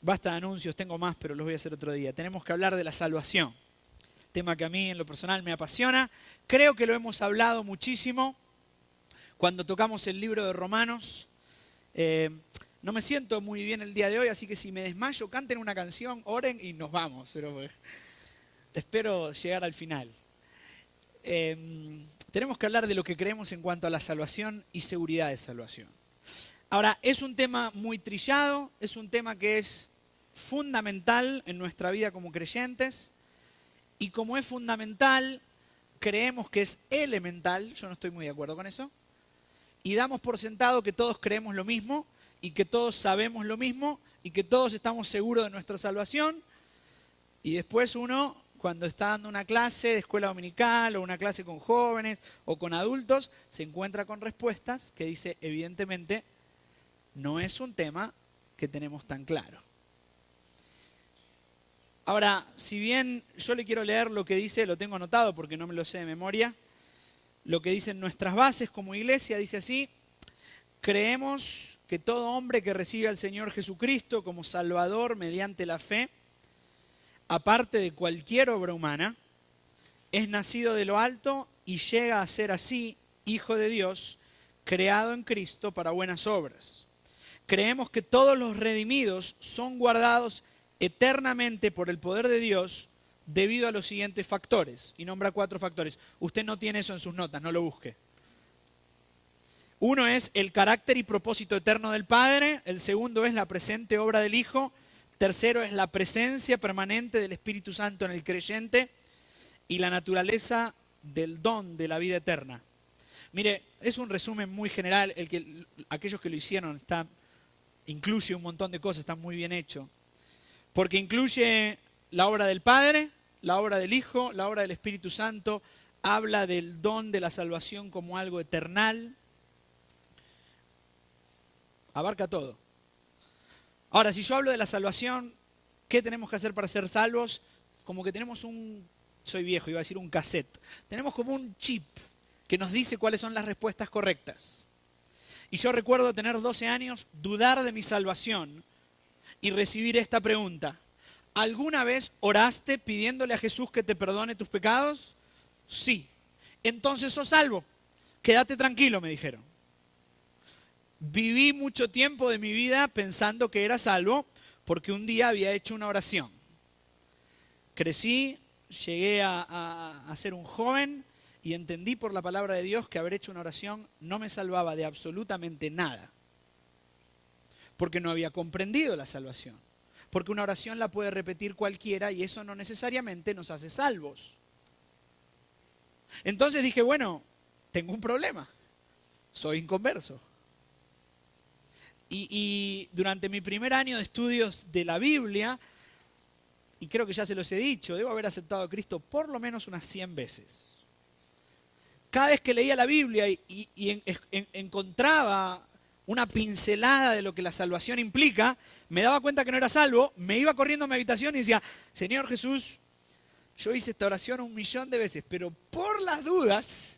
Basta de anuncios, tengo más, pero los voy a hacer otro día. Tenemos que hablar de la salvación, tema que a mí en lo personal me apasiona. Creo que lo hemos hablado muchísimo cuando tocamos el libro de Romanos. No me siento muy bien el día de hoy, así que si me desmayo, canten una canción, oren y nos vamos. Pero espero llegar al final. Tenemos que hablar de lo que creemos en cuanto a la salvación y seguridad de salvación. Ahora, es un tema muy trillado, es un tema que es fundamental en nuestra vida como creyentes, y como es fundamental, creemos que es elemental, yo no estoy muy de acuerdo con eso, y damos por sentado que todos creemos lo mismo, y que todos sabemos lo mismo, y que todos estamos seguros de nuestra salvación, y después uno, cuando está dando una clase de escuela dominical, o una clase con jóvenes, o con adultos, se encuentra con respuestas que dice, evidentemente, no es un tema que tenemos tan claro. Ahora, si bien yo le quiero leer lo que dice, lo tengo anotado porque no me lo sé de memoria, lo que dicen nuestras bases como iglesia, dice así: creemos que todo hombre que recibe al Señor Jesucristo como Salvador mediante la fe, aparte de cualquier obra humana, es nacido de lo alto y llega a ser así hijo de Dios, creado en Cristo para buenas obras. Creemos que todos los redimidos son guardados eternamente por el poder de Dios debido a los siguientes factores. Y nombra 4 factores. Usted no tiene eso en sus notas, no lo busque. Uno es el carácter y propósito eterno del Padre. El segundo es la presente obra del Hijo. Tercero es la presencia permanente del Espíritu Santo en el creyente. Y la naturaleza del don de la vida eterna. Mire, es un resumen muy general. Aquellos que lo hicieron incluye un montón de cosas, está muy bien hecho. Porque incluye la obra del Padre, la obra del Hijo, la obra del Espíritu Santo, habla del don de la salvación como algo eternal, abarca todo. Ahora, si yo hablo de la salvación, ¿qué tenemos que hacer para ser salvos? Como que tenemos soy viejo, iba a decir un cassette, tenemos como un chip que nos dice cuáles son las respuestas correctas. Y yo recuerdo tener 12 años, dudar de mi salvación, y recibir esta pregunta: ¿alguna vez oraste pidiéndole a Jesús que te perdone tus pecados? Sí. Entonces sos salvo. Quédate tranquilo, me dijeron. Viví mucho tiempo de mi vida pensando que era salvo porque un día había hecho una oración. Crecí, llegué a ser un joven y entendí por la palabra de Dios que haber hecho una oración no me salvaba de absolutamente nada. Porque no había comprendido la salvación. Porque una oración la puede repetir cualquiera y eso no necesariamente nos hace salvos. Entonces dije, bueno, tengo un problema. Soy inconverso. Y durante mi primer año de estudios de la Biblia, y creo que ya se los he dicho, debo haber aceptado a Cristo por lo menos unas 100 veces. Cada vez que leía la Biblia y encontraba una pincelada de lo que la salvación implica, me daba cuenta que no era salvo, me iba corriendo a mi habitación y decía: Señor Jesús, yo hice esta oración 1.000.000 de veces, pero por las dudas,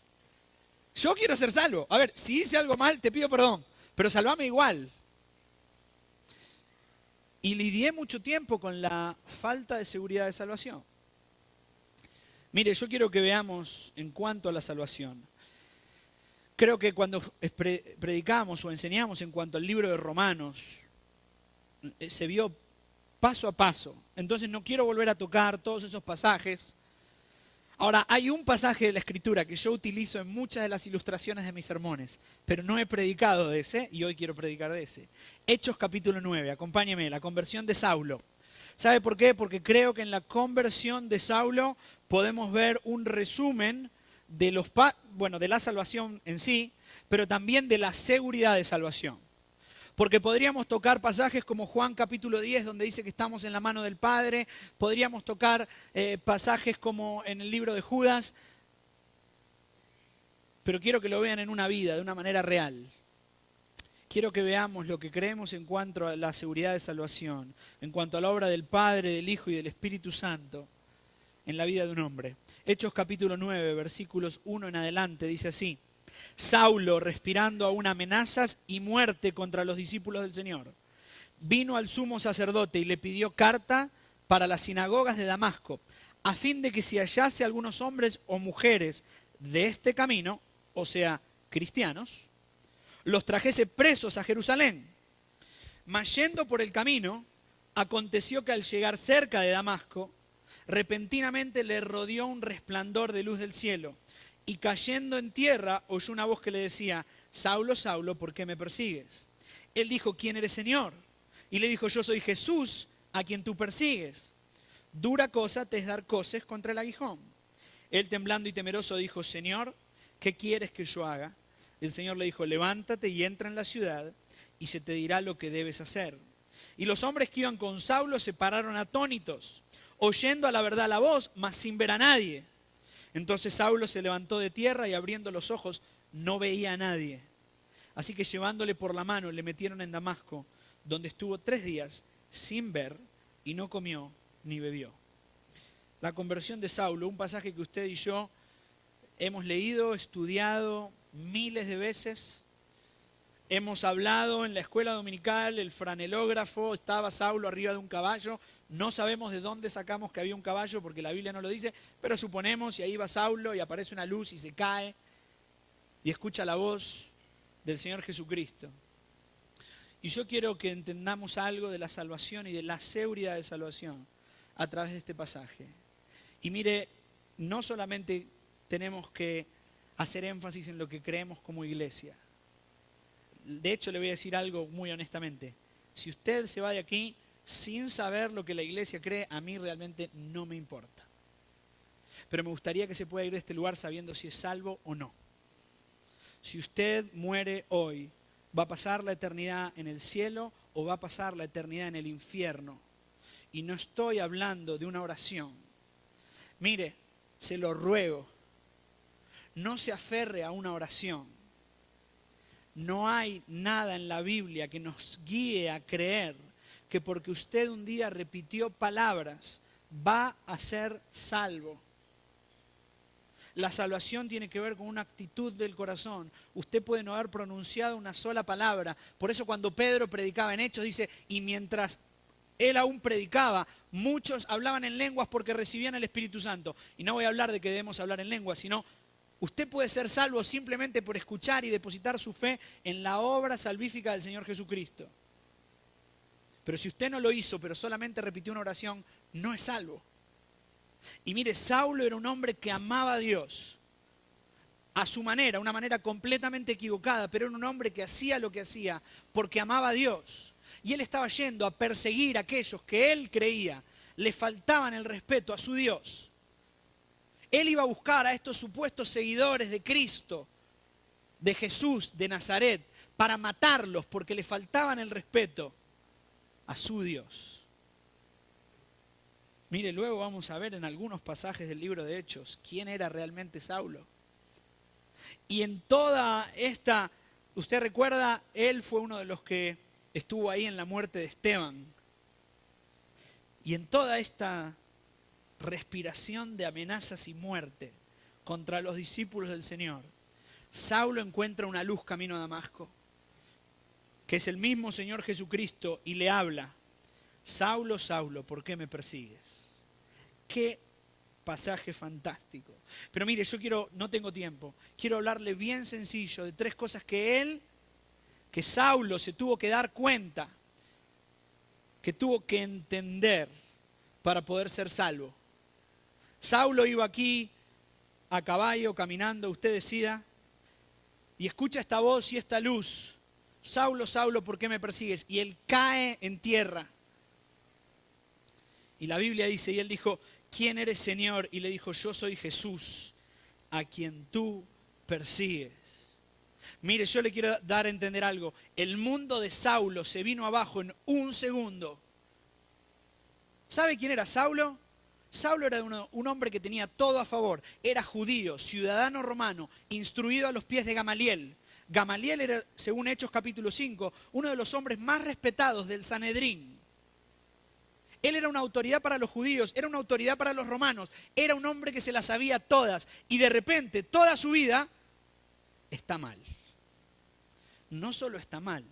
yo quiero ser salvo. A ver, si hice algo mal, te pido perdón, pero salvame igual. Y lidié mucho tiempo con la falta de seguridad de salvación. Mire, yo quiero que veamos en cuanto a la salvación. Creo que cuando predicamos o enseñamos en cuanto al libro de Romanos, se vio paso a paso. Entonces no quiero volver a tocar todos esos pasajes. Ahora, hay un pasaje de la Escritura que yo utilizo en muchas de las ilustraciones de mis sermones, pero no he predicado de ese y hoy quiero predicar de ese. Hechos capítulo 9, acompáñeme, la conversión de Saulo. ¿Sabe por qué? Porque creo que en la conversión de Saulo podemos ver un resumen de de la salvación en sí, pero también de la seguridad de salvación. Porque podríamos tocar pasajes como Juan capítulo 10, donde dice que estamos en la mano del Padre. Podríamos tocar pasajes como en el libro de Judas. Pero quiero que lo vean en una vida, de una manera real. Quiero que veamos lo que creemos en cuanto a la seguridad de salvación, en cuanto a la obra del Padre, del Hijo y del Espíritu Santo en la vida de un hombre. Hechos capítulo 9, versículos 1 en adelante, dice así: Saulo, respirando aún amenazas y muerte contra los discípulos del Señor, vino al sumo sacerdote y le pidió carta para las sinagogas de Damasco, a fin de que si hallase algunos hombres o mujeres de este camino, o sea, cristianos, los trajese presos a Jerusalén. Mas yendo por el camino, aconteció que al llegar cerca de Damasco, repentinamente le rodeó un resplandor de luz del cielo, y cayendo en tierra oyó una voz que le decía: Saulo, Saulo, ¿por qué me persigues? Él dijo: ¿quién eres, Señor? Y le dijo: yo soy Jesús, a quien tú persigues. Dura cosa te es dar coces contra el aguijón. Él, temblando y temeroso, dijo: Señor, ¿qué quieres que yo haga? El Señor le dijo: levántate y entra en la ciudad, y se te dirá lo que debes hacer. Y los hombres que iban con Saulo se pararon atónitos, oyendo a la verdad la voz, mas sin ver a nadie. Entonces Saulo se levantó de tierra y abriendo los ojos no veía a nadie. Así que llevándole por la mano le metieron en Damasco, donde estuvo 3 días sin ver y no comió ni bebió. La conversión de Saulo, un pasaje que usted y yo hemos leído, estudiado miles de veces. Hemos hablado en la escuela dominical, el franelógrafo, estaba Saulo arriba de un caballo. No sabemos de dónde sacamos que había un caballo porque la Biblia no lo dice, pero suponemos, y ahí va Saulo y aparece una luz y se cae y escucha la voz del Señor Jesucristo. Y yo quiero que entendamos algo de la salvación y de la seguridad de salvación a través de este pasaje. Y mire, no solamente tenemos que hacer énfasis en lo que creemos como iglesia. De hecho, le voy a decir algo muy honestamente. Si usted se va de aquí sin saber lo que la iglesia cree, a mí realmente no me importa. Pero me gustaría que se pueda ir de este lugar sabiendo si es salvo o no. Si usted muere hoy, ¿va a pasar la eternidad en el cielo o va a pasar la eternidad en el infierno? Y no estoy hablando de una oración. Mire, se lo ruego, no se aferre a una oración. No hay nada en la Biblia que nos guíe a creer que porque usted un día repitió palabras, va a ser salvo. La salvación tiene que ver con una actitud del corazón. Usted puede no haber pronunciado una sola palabra. Por eso cuando Pedro predicaba en Hechos dice: y mientras él aún predicaba, muchos hablaban en lenguas porque recibían el Espíritu Santo. Y no voy a hablar de que debemos hablar en lenguas, sino usted puede ser salvo simplemente por escuchar y depositar su fe en la obra salvífica del Señor Jesucristo. Pero si usted no lo hizo, pero solamente repitió una oración, no es salvo. Y mire, Saulo era un hombre que amaba a Dios a su manera, una manera completamente equivocada, pero era un hombre que hacía lo que hacía porque amaba a Dios. Y él estaba yendo a perseguir a aquellos que él creía le faltaban el respeto a su Dios. Él iba a buscar a estos supuestos seguidores de Cristo, de Jesús, de Nazaret, para matarlos porque le faltaban el respeto a su Dios. Mire, luego vamos a ver en algunos pasajes del libro de Hechos quién era realmente Saulo. Y en toda esta, usted recuerda, él fue uno de los que estuvo ahí en la muerte de Esteban. Y en toda esta respiración de amenazas y muerte contra los discípulos del Señor, Saulo encuentra una luz camino a Damasco, que es el mismo Señor Jesucristo, y le habla: Saulo, Saulo, ¿por qué me persigues? Qué pasaje fantástico. Pero mire, yo no tengo tiempo, quiero hablarle bien sencillo de 3 cosas que Saulo se tuvo que dar cuenta, que tuvo que entender para poder ser salvo. Saulo iba aquí a caballo, caminando, usted decida, y escucha esta voz y esta luz: Saulo, Saulo, ¿por qué me persigues? Y él cae en tierra. Y la Biblia dice, y él dijo: ¿quién eres, Señor? Y le dijo: yo soy Jesús, a quien tú persigues. Mire, yo le quiero dar a entender algo. El mundo de Saulo se vino abajo en un segundo. ¿Sabe quién era Saulo? Saulo era un hombre que tenía todo a favor. Era judío, ciudadano romano, instruido a los pies de Gamaliel. Gamaliel era, según Hechos capítulo 5, uno de los hombres más respetados del Sanedrín. Él era una autoridad para los judíos, era una autoridad para los romanos, era un hombre que se las sabía todas, y de repente toda su vida está mal. No solo está mal,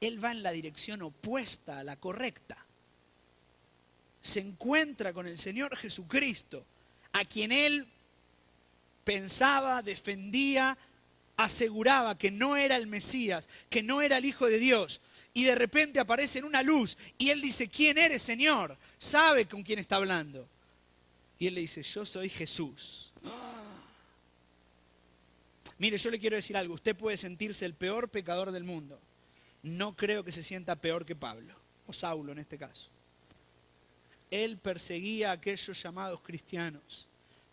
él va en la dirección opuesta a la correcta. Se encuentra con el Señor Jesucristo, a quien él pensaba, defendía, aseguraba que no era el Mesías, que no era el Hijo de Dios. Y de repente aparece en una luz y él dice, ¿quién eres, Señor? Sabe con quién está hablando. Y él le dice, yo soy Jesús. Mire, yo le quiero decir algo. Usted puede sentirse el peor pecador del mundo. No creo que se sienta peor que Pablo, o Saulo en este caso. Él perseguía a aquellos llamados cristianos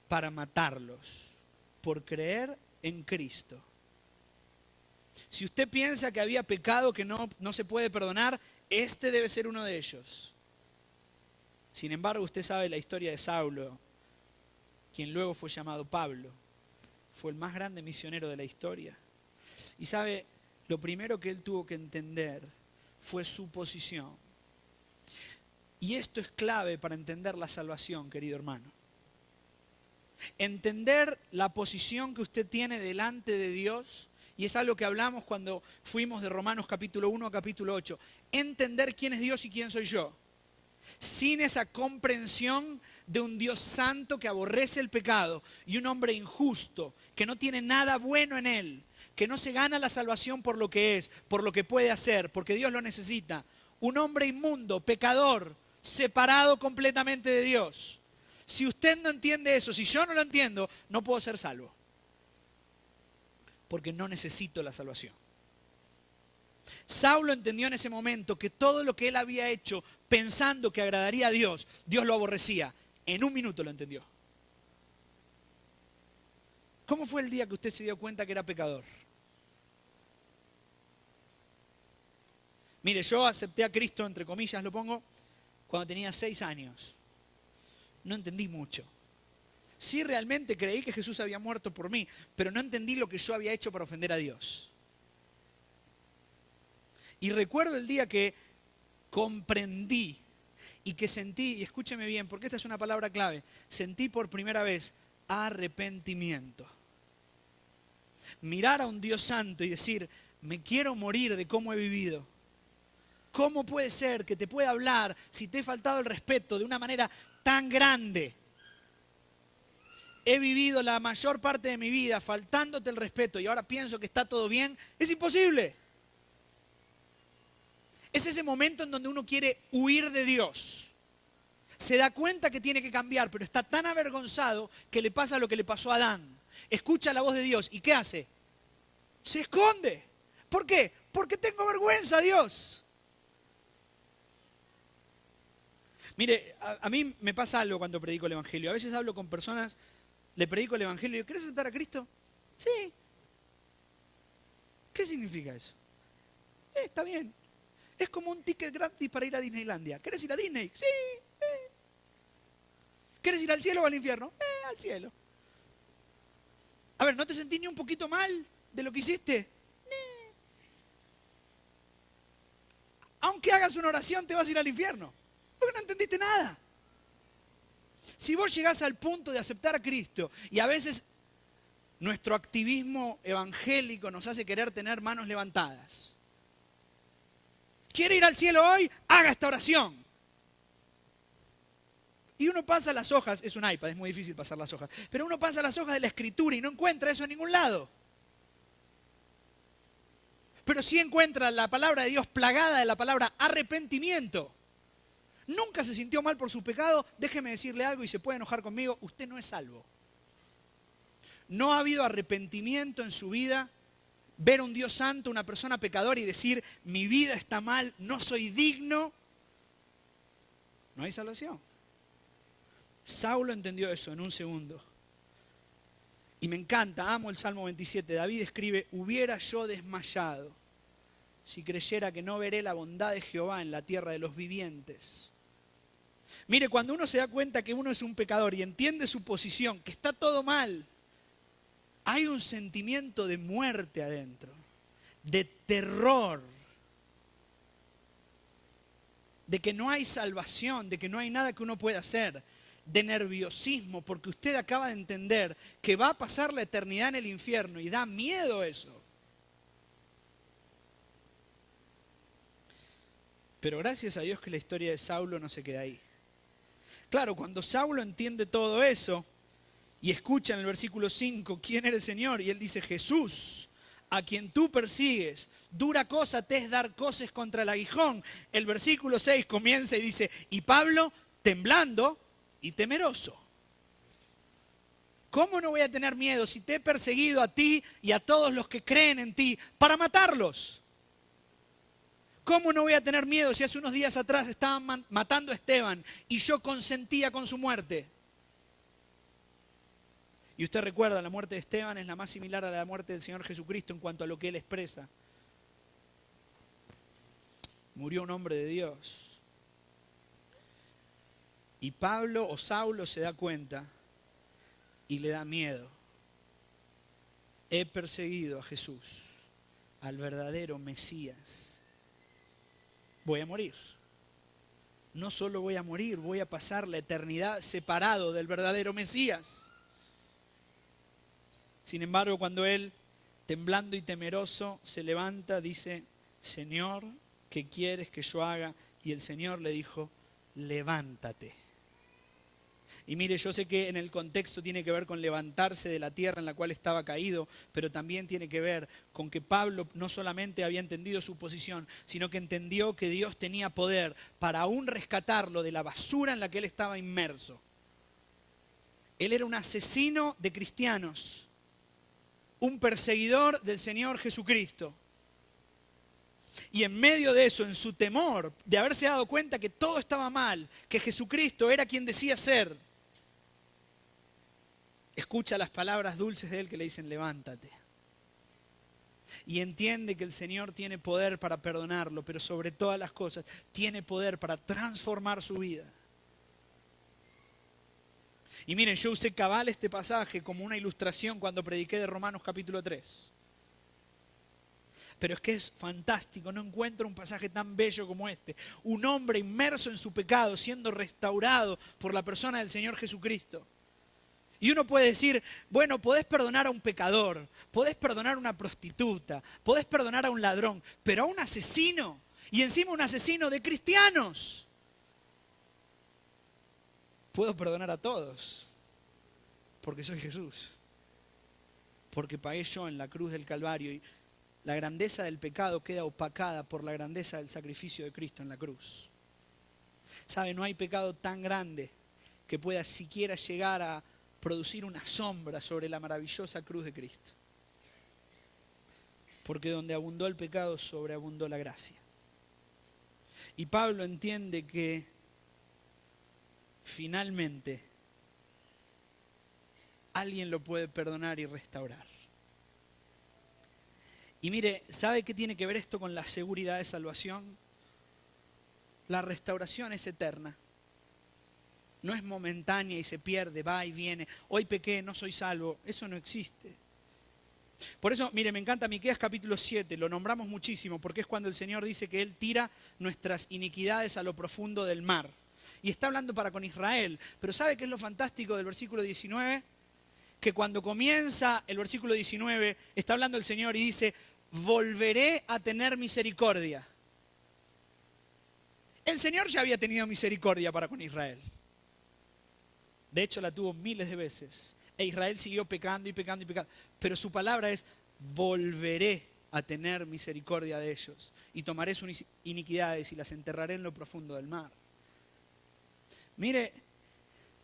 para matarlos por creer en Cristo. Si usted piensa que había pecado que no se puede perdonar, este debe ser uno de ellos. Sin embargo, usted sabe la historia de Saulo, quien luego fue llamado Pablo. Fue el más grande misionero de la historia. Y sabe, lo primero que él tuvo que entender fue su posición. Y esto es clave para entender la salvación, querido hermano. Entender la posición que usted tiene delante de Dios, y es algo que hablamos cuando fuimos de Romanos capítulo 1 a capítulo 8. Entender quién es Dios y quién soy yo. Sin esa comprensión de un Dios santo que aborrece el pecado y un hombre injusto, que no tiene nada bueno en él, que no se gana la salvación por lo que es, por lo que puede hacer, porque Dios lo necesita. Un hombre inmundo, pecador, separado completamente de Dios. Si usted no entiende eso, si yo no lo entiendo, no puedo ser salvo. Porque no necesito la salvación. Saulo entendió en ese momento que todo lo que él había hecho pensando que agradaría a Dios, Dios lo aborrecía. En un minuto lo entendió. ¿Cómo fue el día que usted se dio cuenta que era pecador? Mire, yo acepté a Cristo, entre comillas lo pongo, cuando tenía 6 años. No entendí mucho. Sí, realmente creí que Jesús había muerto por mí, pero no entendí lo que yo había hecho para ofender a Dios. Y recuerdo el día que comprendí y que sentí, y escúcheme bien, porque esta es una palabra clave, sentí por primera vez arrepentimiento. Mirar a un Dios santo y decir, me quiero morir de cómo he vivido. ¿Cómo puede ser que te pueda hablar si te he faltado el respeto de una manera tan grande? He vivido la mayor parte de mi vida faltándote el respeto y ahora pienso que está todo bien. Es imposible. Es ese momento en donde uno quiere huir de Dios. Se da cuenta que tiene que cambiar, pero está tan avergonzado que le pasa lo que le pasó a Adán. Escucha la voz de Dios. ¿Y qué hace? Se esconde. ¿Por qué? Porque tengo vergüenza, Dios. Mire, a mí me pasa algo cuando predico el Evangelio. A veces hablo con personas, le predico el Evangelio y digo, ¿querés aceptar a Cristo? Sí. ¿Qué significa eso? Está bien. Es como un ticket gratis para ir a Disneylandia. ¿Querés ir a Disney? Sí. ¿Querés ir al cielo o al infierno? Al cielo. A ver, ¿no te sentís ni un poquito mal de lo que hiciste? Aunque hagas una oración, te vas a ir al infierno. Porque no entendiste nada. Si vos llegás al punto de aceptar a Cristo, y a veces nuestro activismo evangélico nos hace querer tener manos levantadas. ¿Quiere ir al cielo hoy? Haga esta oración. Y uno pasa las hojas, es un iPad, es muy difícil pasar las hojas, pero uno pasa las hojas de la Escritura y no encuentra eso en ningún lado. Pero sí encuentra la palabra de Dios plagada de la palabra arrepentimiento. Nunca se sintió mal por su pecado, déjeme decirle algo y se puede enojar conmigo, usted no es salvo. No ha habido arrepentimiento en su vida, ver a un Dios santo, una persona pecadora y decir, mi vida está mal, no soy digno. No hay salvación. Saulo entendió eso en un segundo. Y me encanta, amo el Salmo 27. David escribe, hubiera yo desmayado si creyera que no veré la bondad de Jehová en la tierra de los vivientes. Mire, cuando uno se da cuenta que uno es un pecador y entiende su posición, que está todo mal, hay un sentimiento de muerte adentro, de terror, de que no hay salvación, de que no hay nada que uno pueda hacer, de nerviosismo, porque usted acaba de entender que va a pasar la eternidad en el infierno y da miedo eso. Pero gracias a Dios que la historia de Saulo no se queda ahí. Claro, cuando Saulo entiende todo eso y escucha en el versículo 5, ¿quién era el Señor? Y él dice, Jesús, a quien tú persigues, dura cosa te es dar coces contra el aguijón. El versículo 6 comienza y dice, y Pablo, temblando y temeroso. ¿Cómo no voy a tener miedo si te he perseguido a ti y a todos los que creen en ti para matarlos? ¿Cómo no voy a tener miedo si hace unos días atrás estaban matando a Esteban y yo consentía con su muerte? Y usted recuerda, la muerte de Esteban es la más similar a la muerte del Señor Jesucristo en cuanto a lo que Él expresa. Murió un hombre de Dios. Y Pablo o Saulo se da cuenta y le da miedo. He perseguido a Jesús, al verdadero Mesías. Voy a morir. No solo voy a morir, voy a pasar la eternidad separado del verdadero Mesías. Sin embargo, cuando él, temblando y temeroso, se levanta, dice, Señor, ¿qué quieres que yo haga? Y el Señor le dijo, levántate. Y mire, yo sé que en el contexto tiene que ver con levantarse de la tierra en la cual estaba caído, pero también tiene que ver con que Pablo no solamente había entendido su posición, sino que entendió que Dios tenía poder para aún rescatarlo de la basura en la que él estaba inmerso. Él era un asesino de cristianos, un perseguidor del Señor Jesucristo. Y en medio de eso, en su temor de haberse dado cuenta que todo estaba mal, que Jesucristo era quien decía ser, escucha las palabras dulces de él que le dicen levántate. Y entiende que el Señor tiene poder para perdonarlo, pero sobre todas las cosas tiene poder para transformar su vida. Y miren, yo usé cabal este pasaje como una ilustración cuando prediqué de Romanos capítulo 3. Pero es que es fantástico, no encuentro un pasaje tan bello como este. Un hombre inmerso en su pecado, siendo restaurado por la persona del Señor Jesucristo. Y uno puede decir, bueno, podés perdonar a un pecador, podés perdonar a una prostituta, podés perdonar a un ladrón, pero a un asesino, y encima un asesino de cristianos. Puedo perdonar a todos, porque soy Jesús, porque pagué yo en la cruz del Calvario, y la grandeza del pecado queda opacada por la grandeza del sacrificio de Cristo en la cruz. ¿Sabe? No hay pecado tan grande que pueda siquiera llegar a producir una sombra sobre la maravillosa cruz de Cristo. Porque donde abundó el pecado, sobreabundó la gracia. Y Pablo entiende que finalmente alguien lo puede perdonar y restaurar. Y mire, ¿sabe qué tiene que ver esto con la seguridad de salvación? La restauración es eterna. No es momentánea y se pierde, va y viene. Hoy pequé, no soy salvo. Eso no existe. Por eso, mire, me encanta Miqueas capítulo 7. Lo nombramos muchísimo porque es cuando el Señor dice que Él tira nuestras iniquidades a lo profundo del mar. Y está hablando para con Israel. Pero ¿sabe qué es lo fantástico del versículo 19? Que cuando comienza el versículo 19, está hablando el Señor y dice, volveré a tener misericordia. El Señor ya había tenido misericordia para con Israel. De hecho, la tuvo miles de veces. E Israel siguió pecando y pecando y pecando. Pero su palabra es, volveré a tener misericordia de ellos. Y tomaré sus iniquidades y las enterraré en lo profundo del mar. Mire,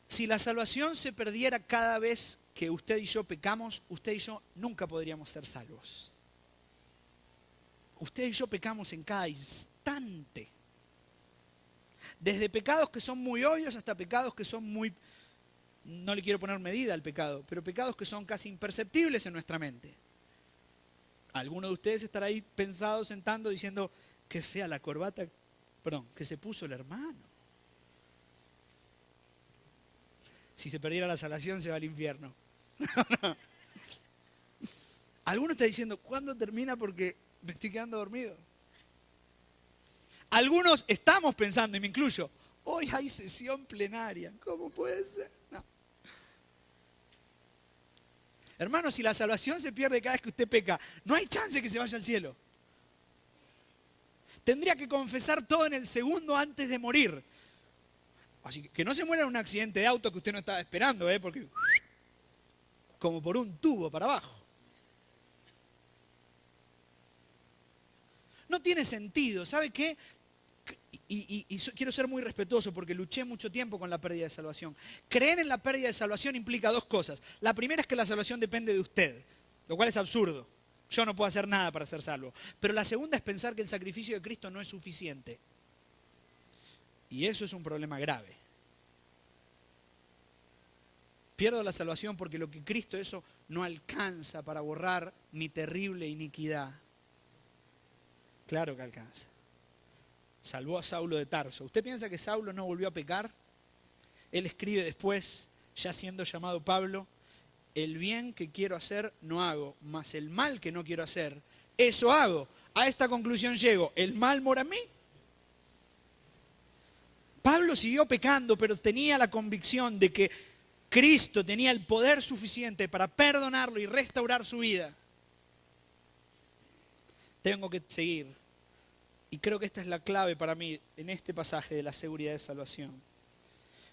si la salvación se perdiera cada vez que usted y yo pecamos, usted y yo nunca podríamos ser salvos. Usted y yo pecamos en cada instante. Desde pecados que son muy obvios hasta pecados que son muy... No le quiero poner medida al pecado, pero pecados que son casi imperceptibles en nuestra mente. Alguno de ustedes estará ahí pensado, sentando, diciendo, qué fea la corbata, que se puso el hermano. Si se perdiera la salvación se va al infierno. Alguno está diciendo, ¿cuándo termina? Porque me estoy quedando dormido. Algunos estamos pensando, y me incluyo, hoy hay sesión plenaria. ¿Cómo puede ser? No. Hermano, si la salvación se pierde cada vez que usted peca, no hay chance que se vaya al cielo. tendría que confesar todo en el segundo antes de morir. Así que no se muera en un accidente de auto que usted no estaba esperando, porque como por un tubo para abajo. No tiene sentido, ¿sabe qué? Quiero ser muy respetuoso porque luché mucho tiempo con la pérdida de salvación. Creer en la pérdida de salvación implica dos cosas. La primera es que la salvación depende de usted, lo cual es absurdo. Yo no puedo hacer nada para ser salvo. Pero la segunda es pensar que el sacrificio de Cristo no es suficiente. Y eso es un problema grave. Pierdo la salvación porque lo que Cristo eso no alcanza para borrar mi terrible iniquidad. Claro que alcanza. Salvó a Saulo de Tarso. ¿Usted piensa que Saulo no volvió a pecar? Él escribe después, ya siendo llamado Pablo, el bien que quiero hacer no hago, mas el mal que no quiero hacer, eso hago. A esta conclusión llego, ¿el mal mora en mí? Pablo siguió pecando, pero tenía la convicción de que Cristo tenía el poder suficiente para perdonarlo y restaurar su vida. Tengo que seguir. Y creo que esta es la clave para mí en este pasaje de la seguridad de salvación.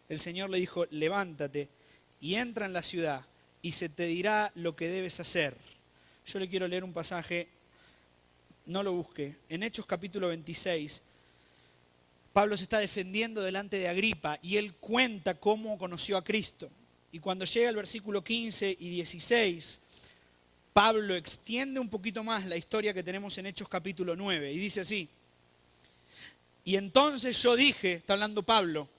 El Señor le dijo, levántate y entra en la ciudad y se te dirá lo que debes hacer. Yo le quiero leer un pasaje, no lo busque. En Hechos capítulo 26, Pablo se está defendiendo delante de Agripa y él cuenta cómo conoció a Cristo. Y cuando llega al versículo 15 y 16, Pablo extiende un poquito más la historia que tenemos en Hechos capítulo 9 y dice así. Y entonces yo dije, está hablando Pablo,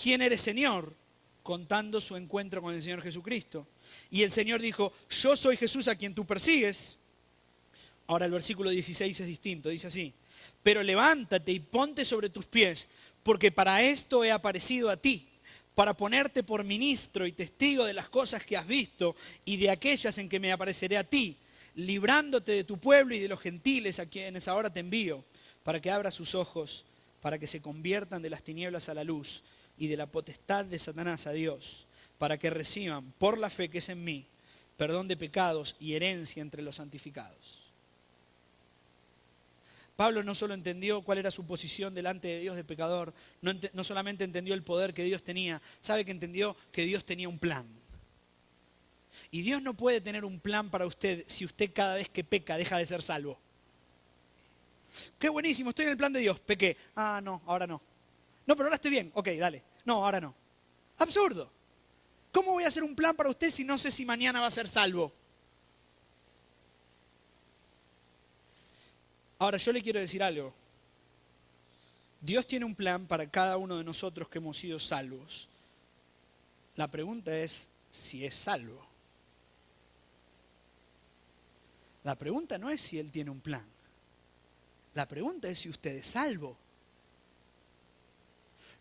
¿quién eres, Señor? Contando su encuentro con el Señor Jesucristo. Y el Señor dijo, yo soy Jesús a quien tú persigues. Ahora el versículo 16 es distinto, dice así. Pero levántate y ponte sobre tus pies, porque para esto he aparecido a ti, para ponerte por ministro y testigo de las cosas que has visto y de aquellas en que me apareceré a ti, librándote de tu pueblo y de los gentiles a quienes ahora te envío, para que abras sus ojos, para que se conviertan de las tinieblas a la luz y de la potestad de Satanás a Dios, para que reciban, por la fe que es en mí, perdón de pecados y herencia entre los santificados. Pablo no solo entendió cuál era su posición delante de Dios de pecador, no solamente entendió el poder que Dios tenía, sabe que entendió que Dios tenía un plan. Y Dios no puede tener un plan para usted si usted cada vez que peca deja de ser salvo. Qué buenísimo, estoy en el plan de Dios, pequé. Ah, no, ahora no. No, pero ahora estoy bien, ok, dale. No, ahora no. Absurdo. ¿Cómo voy a hacer un plan para usted si no sé si mañana va a ser salvo? Ahora, yo le quiero decir algo. Dios tiene un plan para cada uno de nosotros que hemos sido salvos. La pregunta es si es salvo. La pregunta no es si Él tiene un plan. La pregunta es si usted es salvo.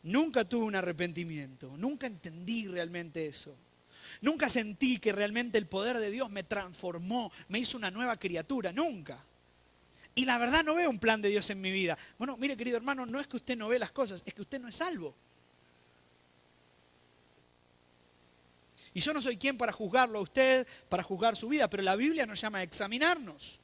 Nunca tuve un arrepentimiento, nunca entendí realmente eso. Nunca sentí que realmente el poder de Dios me transformó, me hizo una nueva criatura, nunca. Y la verdad no veo un plan de Dios en mi vida. Bueno, mire querido hermano, no es que usted no ve las cosas, es que usted no es salvo. Y yo no soy quien para juzgarlo a usted, para juzgar su vida, pero la Biblia nos llama a examinarnos.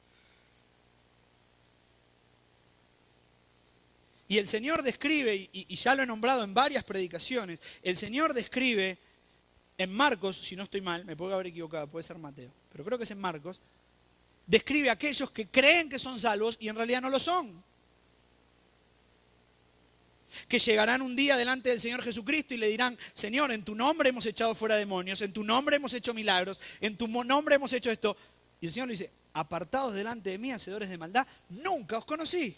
Y el Señor describe, y ya lo he nombrado en varias predicaciones, el Señor describe en Marcos, si no estoy mal, me puedo haber equivocado, puede ser Mateo, pero creo que es en Marcos, describe a aquellos que creen que son salvos y en realidad no lo son. Que llegarán un día delante del Señor Jesucristo y le dirán, Señor, en tu nombre hemos echado fuera demonios, en tu nombre hemos hecho milagros, en tu nombre hemos hecho esto. Y el Señor le dice, apartados delante de mí, hacedores de maldad, nunca os conocí.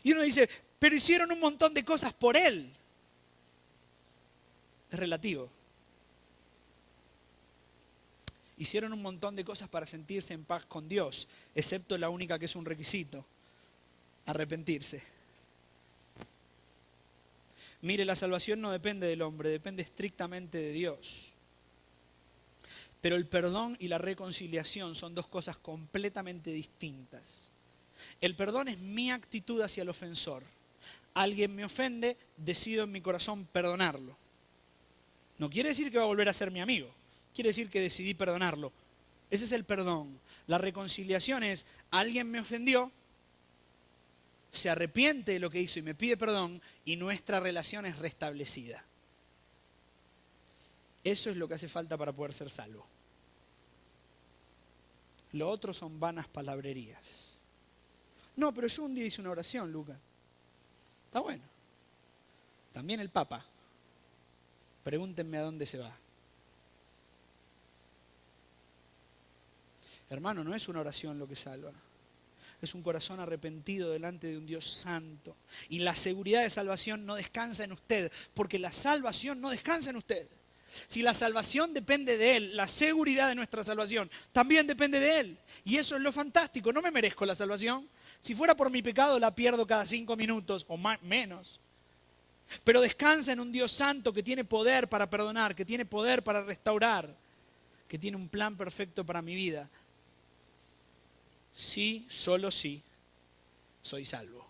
Y uno dice, pero hicieron un montón de cosas por Él. Es relativo. Hicieron un montón de cosas para sentirse en paz con Dios, excepto la única que es un requisito, arrepentirse. Mire, la salvación no depende del hombre, depende estrictamente de Dios. Pero el perdón y la reconciliación son dos cosas completamente distintas. El perdón es mi actitud hacia el ofensor. Alguien me ofende, decido en mi corazón perdonarlo. No quiere decir que va a volver a ser mi amigo. Quiere decir que decidí perdonarlo. Ese es el perdón. La reconciliación es, alguien me ofendió, se arrepiente de lo que hizo y me pide perdón y nuestra relación es restablecida. Eso es lo que hace falta para poder ser salvo. Lo otro son vanas palabrerías. No, pero yo un día hice una oración, Lucas. Está bueno. También el Papa. Pregúntenme a dónde se va. Hermano, no es una oración lo que salva. Es un corazón arrepentido delante de un Dios santo. Y la seguridad de salvación no descansa en usted, porque la salvación no descansa en usted. Si la salvación depende de Él, la seguridad de nuestra salvación también depende de Él. Y eso es lo fantástico. No me merezco la salvación. Si fuera por mi pecado la pierdo cada 5 minutos o menos. Pero descansa en un Dios santo que tiene poder para perdonar, que tiene poder para restaurar, que tiene un plan perfecto para mi vida. Sí, solo sí, soy salvo.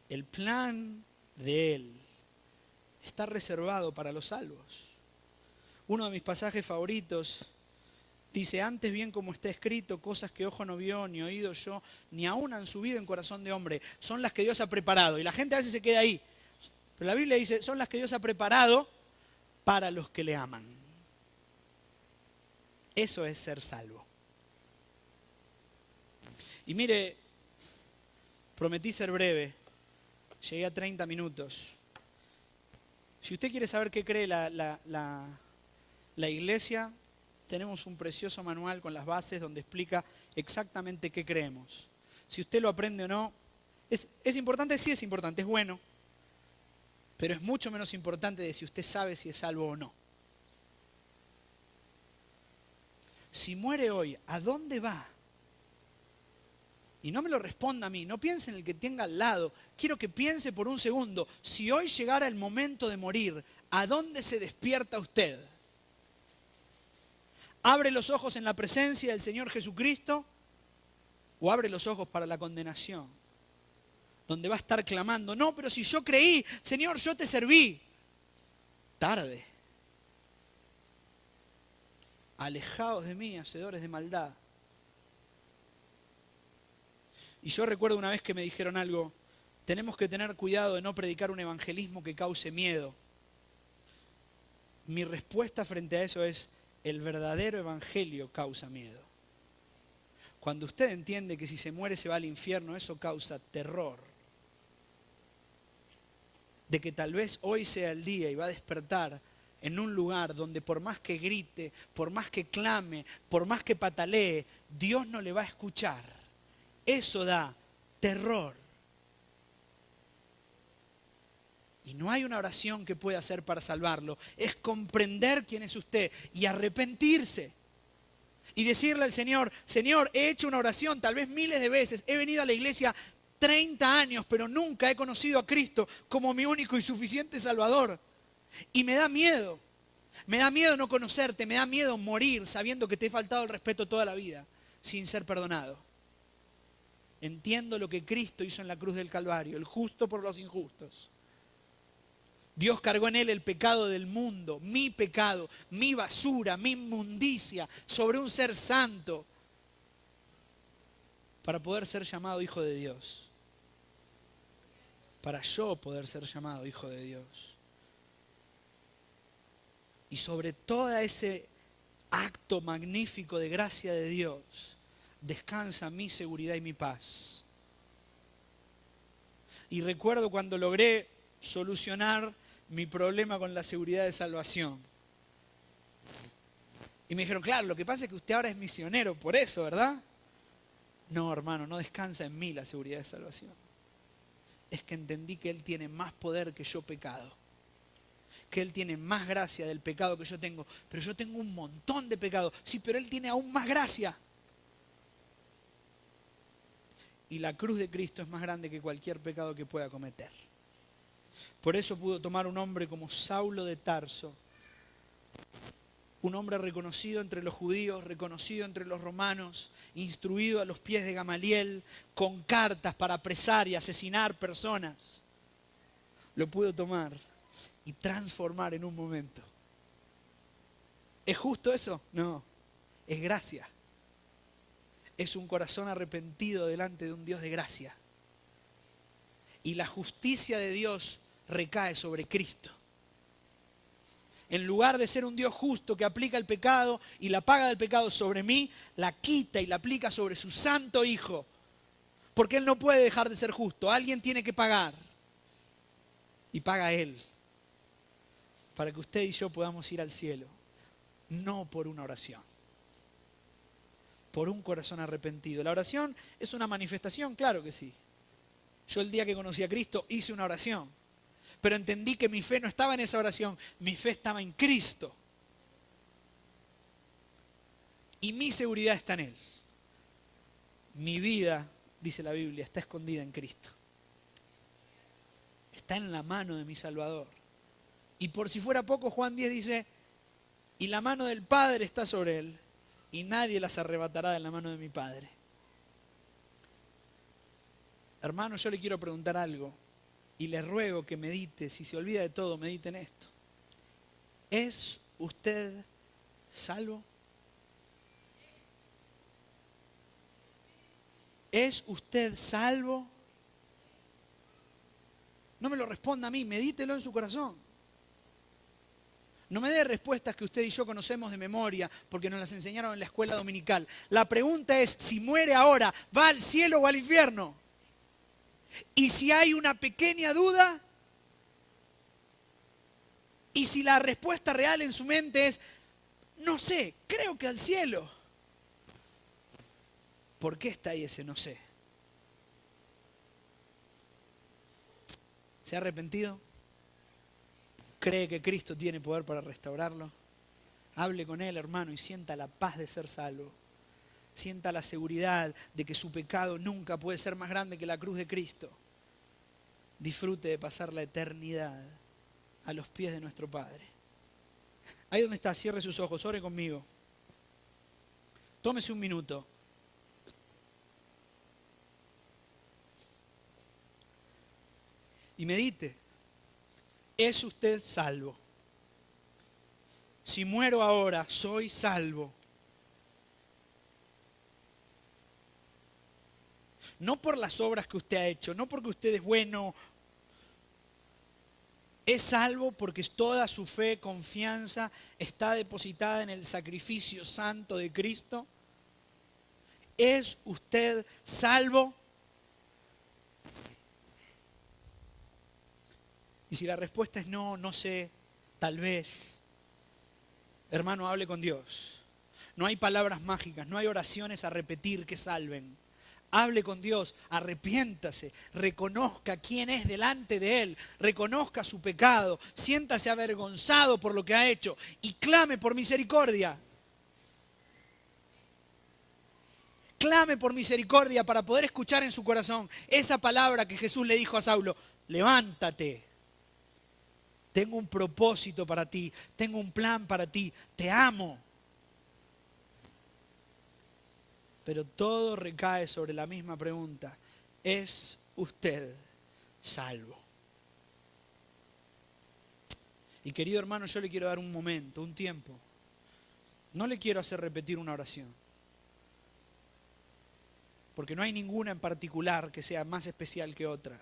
El plan de Él está reservado para los salvos. Uno de mis pasajes favoritos dice, antes bien como está escrito, cosas que ojo no vio, ni oído yo, ni aún han subido en corazón de hombre, son las que Dios ha preparado. Y la gente a veces se queda ahí. Pero la Biblia dice, son las que Dios ha preparado para los que le aman. Eso es ser salvo. Y mire, prometí ser breve. Llegué a 30 minutos. Si usted quiere saber qué cree la iglesia, tenemos un precioso manual con las bases donde explica exactamente qué creemos. Si usted lo aprende o no, ¿es importante? Sí es importante, es bueno. Pero es mucho menos importante de si usted sabe si es salvo o no. Si muere hoy, ¿a dónde va? Y no me lo responda a mí, no piense en el que tenga al lado. Quiero que piense por un segundo, si hoy llegara el momento de morir, ¿a dónde se despierta usted? ¿Abre los ojos en la presencia del Señor Jesucristo? ¿O abre los ojos para la condenación? Donde va a estar clamando, no, pero si yo creí, Señor, yo te serví. Tarde. Alejaos de mí, hacedores de maldad. Y yo recuerdo una vez que me dijeron algo, tenemos que tener cuidado de no predicar un evangelismo que cause miedo. Mi respuesta frente a eso es, el verdadero evangelio causa miedo. Cuando usted entiende que si se muere se va al infierno, eso causa terror. De que tal vez hoy sea el día y va a despertar en un lugar donde por más que grite, por más que clame, por más que patalee, Dios no le va a escuchar. Eso da terror. Y no hay una oración que pueda hacer para salvarlo. Es comprender quién es usted y arrepentirse. Y decirle al Señor, Señor, he hecho una oración tal vez miles de veces. He venido a la iglesia 30 años, pero nunca he conocido a Cristo como mi único y suficiente Salvador. Y me da miedo. Me da miedo no conocerte, me da miedo morir sabiendo que te he faltado el respeto toda la vida, sin ser perdonado. Entiendo lo que Cristo hizo en la cruz del Calvario, el justo por los injustos. Dios cargó en él el pecado del mundo, mi pecado, mi basura, mi inmundicia, sobre un ser santo, para poder ser llamado hijo de Dios. Para yo poder ser llamado hijo de Dios. Y sobre todo ese acto magnífico de gracia de Dios, descansa mi seguridad y mi paz. Y recuerdo cuando logré solucionar mi problema con la seguridad de salvación. Y me dijeron, claro, lo que pasa es que usted ahora es misionero, por eso, ¿verdad? No, hermano, no descansa en mí la seguridad de salvación. Es que entendí que Él tiene más poder que yo pecado. Que Él tiene más gracia del pecado que yo tengo. Pero yo tengo un montón de pecado. Sí, pero Él tiene aún más gracia. Y la cruz de Cristo es más grande que cualquier pecado que pueda cometer. Por eso pudo tomar un hombre como Saulo de Tarso, un hombre reconocido entre los judíos, reconocido entre los romanos, instruido a los pies de Gamaliel, con cartas para apresar y asesinar personas. Lo pudo tomar y transformar en un momento. ¿Es justo eso? No, es gracia. es un corazón arrepentido delante de un Dios de gracia. Y la justicia de Dios recae sobre Cristo. En lugar de ser un Dios justo que aplica el pecado y la paga del pecado sobre mí, la quita y la aplica sobre su santo Hijo. Porque Él no puede dejar de ser justo. Alguien tiene que pagar. Y paga Él. Para que usted y yo podamos ir al cielo. No por una oración. Por un corazón arrepentido. La oración es una manifestación, claro que sí. Yo el día que conocí a Cristo hice una oración. Pero entendí que mi fe no estaba en esa oración, mi fe estaba en Cristo. Y mi seguridad está en Él. Mi vida, dice la Biblia, está escondida en Cristo. Está en la mano de mi Salvador. Y por si fuera poco, Juan 10 dice, y la mano del Padre está sobre Él, y nadie las arrebatará de la mano de mi Padre. Hermano, yo le quiero preguntar algo. Y le ruego que medite, si se olvida de todo, medite en esto. ¿Es usted salvo? ¿Es usted salvo? No me lo responda a mí, medítelo en su corazón. No me dé respuestas que usted y yo conocemos de memoria porque nos las enseñaron en la escuela dominical. La pregunta es, si muere ahora, ¿va al cielo o al infierno? Y si hay una pequeña duda, y si la respuesta real en su mente es, no sé, creo que al cielo. ¿Por qué está ahí ese no sé? ¿Se ha arrepentido? ¿Cree que Cristo tiene poder para restaurarlo? Hable con Él, hermano, y sienta la paz de ser salvo. Sienta la seguridad de que su pecado nunca puede ser más grande que la cruz de Cristo. Disfrute de pasar la eternidad a los pies de nuestro Padre. Ahí donde está, cierre sus ojos, ore conmigo. Tómese un minuto. Y medite. ¿Es usted salvo? Si muero ahora, soy salvo. No por las obras que usted ha hecho, no porque usted es bueno. Es salvo porque toda su fe, confianza está depositada en el sacrificio santo de Cristo. ¿Es usted salvo? Y si la respuesta es no, no sé, tal vez, hermano, hable con Dios. No hay palabras mágicas, no hay oraciones a repetir que salven. Hable con Dios, arrepiéntase, reconozca quién es delante de Él, reconozca su pecado, siéntase avergonzado por lo que ha hecho y clame por misericordia. Clame por misericordia para poder escuchar en su corazón esa palabra que Jesús le dijo a Saulo: levántate, tengo un propósito para ti, tengo un plan para ti, te amo. Pero todo recae sobre la misma pregunta: ¿es usted salvo? Y querido hermano, yo le quiero dar un momento, un tiempo. No le quiero hacer repetir una oración, porque no hay ninguna en particular que sea más especial que otra.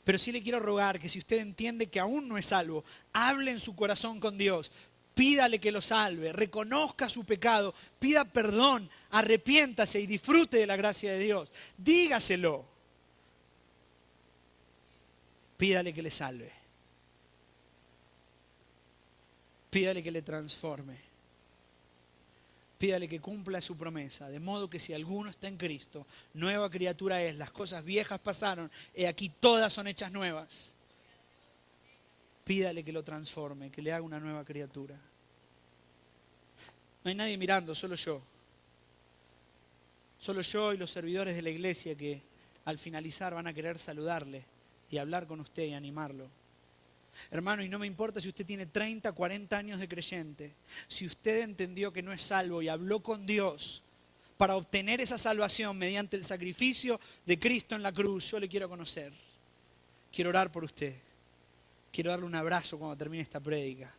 Pero sí le quiero rogar que si usted entiende que aún no es salvo, hable en su corazón con Dios. Pídale que lo salve, reconozca su pecado, pida perdón, arrepiéntase y disfrute de la gracia de Dios. Dígaselo. Pídale que le salve. Pídale que le transforme. Pídale que cumpla su promesa, de modo que si alguno está en Cristo, nueva criatura es, las cosas viejas pasaron, he aquí todas son hechas nuevas. Pídale que lo transforme, que le haga una nueva criatura. No hay nadie mirando, solo yo. Solo yo y los servidores de la iglesia que al finalizar van a querer saludarle y hablar con usted y animarlo. Hermano, y no me importa si usted tiene 30, 40 años de creyente. Si usted entendió que no es salvo y habló con Dios para obtener esa salvación mediante el sacrificio de Cristo en la cruz, yo le quiero conocer. Quiero orar por usted. Quiero darle un abrazo cuando termine esta prédica.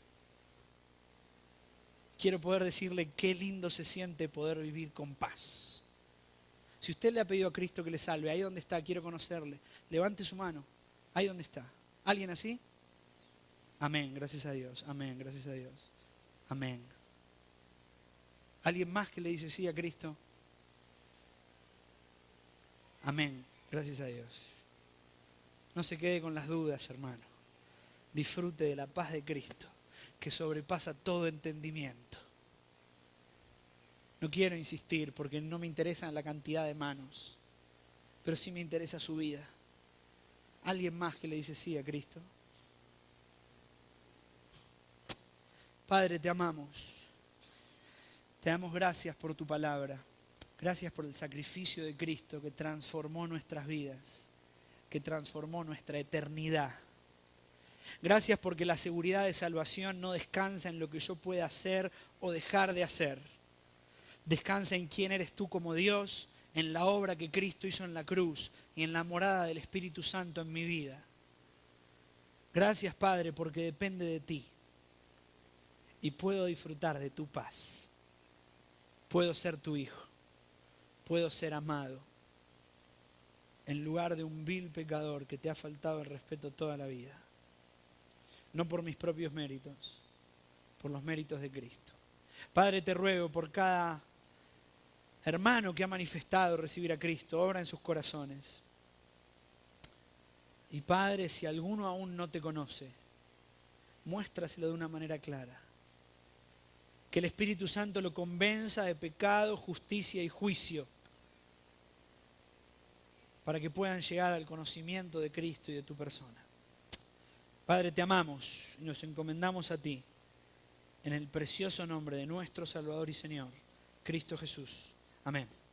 Quiero poder decirle qué lindo se siente poder vivir con paz. Si usted le ha pedido a Cristo que le salve, ahí donde está, quiero conocerle, levante su mano, ahí donde está. ¿Alguien así? Amén, gracias a Dios, amén, gracias a Dios, amén. ¿Alguien más que le dice sí a Cristo? Amén, gracias a Dios. No se quede con las dudas, hermano. Disfrute de la paz de Cristo, que sobrepasa todo entendimiento. No quiero insistir porque no me interesa la cantidad de manos, pero sí me interesa su vida. ¿Alguien más que le dice sí a Cristo? Padre, te amamos. Te damos gracias por tu palabra. Gracias por el sacrificio de Cristo que transformó nuestras vidas, que transformó nuestra eternidad. Gracias porque la seguridad de salvación no descansa en lo que yo pueda hacer o dejar de hacer. Descansa en quién eres tú como Dios, en la obra que Cristo hizo en la cruz y en la morada del Espíritu Santo en mi vida. Gracias, Padre, porque depende de ti y puedo disfrutar de tu paz. Puedo ser tu hijo, puedo ser amado en lugar de un vil pecador que te ha faltado el respeto toda la vida. No por mis propios méritos, por los méritos de Cristo. Padre, te ruego por cada hermano que ha manifestado recibir a Cristo, obra en sus corazones. Y Padre, si alguno aún no te conoce, muéstraselo de una manera clara. Que el Espíritu Santo lo convenza de pecado, justicia y juicio, para que puedan llegar al conocimiento de Cristo y de tu persona. Padre, te amamos y nos encomendamos a ti, en el precioso nombre de nuestro Salvador y Señor, Cristo Jesús. Amén.